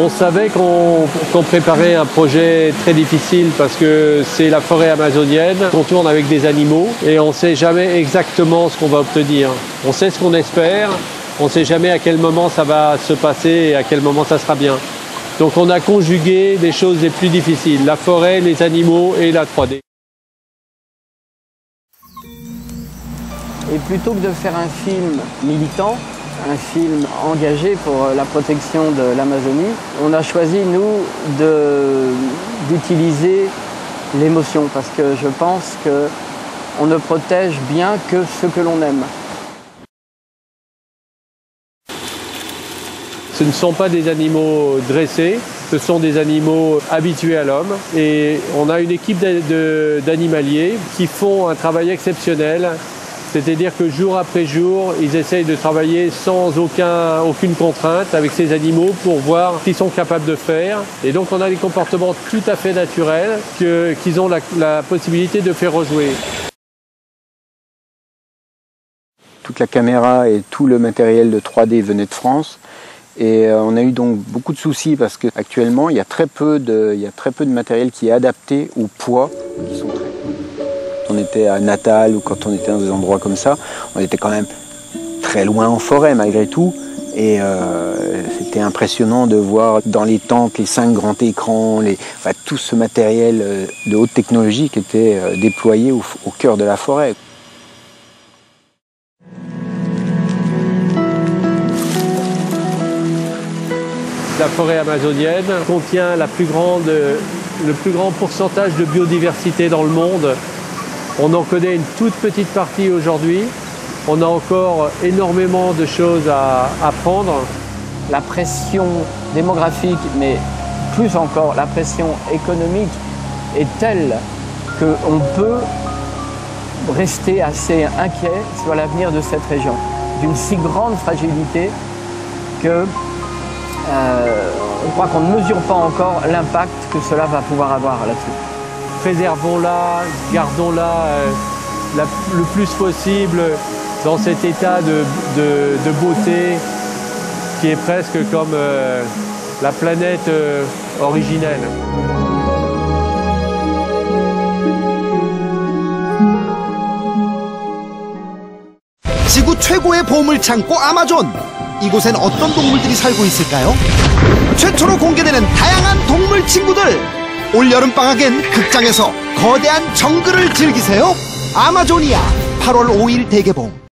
On savait qu'on préparait un projet très difficile parce que c'est la forêt amazonienne, qu'on tourne avec des animaux et on ne sait jamais exactement ce qu'on va obtenir. On sait ce qu'on espère, on ne sait jamais à quel moment ça va se passer et à quel moment ça sera bien. Donc on a conjugué les choses les plus difficiles, la forêt, les animaux et la 3D. Et plutôt que de faire un film militant, un film engagé pour la protection de l'Amazonie, on a choisi, nous, d'utiliser l'émotion parce que je pense qu'on ne protège bien que ce que l'on aime. Ce ne sont pas des animaux dressés, ce sont des animaux habitués à l'homme et on a une équipe d'animaliers qui font un travail exceptionnel. C'est-à-dire que jour après jour, ils essayent de travailler sans aucune contrainte avec ces animaux pour voir ce qu'ils sont capables de faire. Et donc on a des comportements tout à fait naturels qu'ils ont la possibilité de faire rejouer. Toute la caméra et tout le matériel de 3D venait de France. Et on a eu donc beaucoup de soucis parce qu'actuellement, il y a très peu de matériel qui est adapté au poids qui sont très... Quand on était à Natal ou quand on était dans des endroits comme ça, on était quand même très loin en forêt malgré tout. Et c'était impressionnant de voir dans les tentes les 5 grands écrans, tout ce matériel de haute technologie qui était déployé au cœur de la forêt. La forêt amazonienne contient le plus grand pourcentage de biodiversité dans le monde. On en connaît une toute petite partie aujourd'hui. On a encore énormément de choses à apprendre. La pression démographique, mais plus encore la pression économique est telle qu'on peut rester assez inquiet sur l'avenir de cette région, d'une si grande fragilité que je crois qu'on ne mesure pas encore l'impact que cela va pouvoir avoir là-dessus. Préservons-la, gardons-la le plus possible dans cet état de beauté qui est presque comme la planète originelle. 지구 최고의 보물 창고 아마존. 이곳엔 어떤 동물들이 살고 있을까요? 최초로 공개되는 다양한 동물 친구들. 올 여름방학엔 극장에서 거대한 정글을 즐기세요. 아마조니아 8월 5일 대개봉.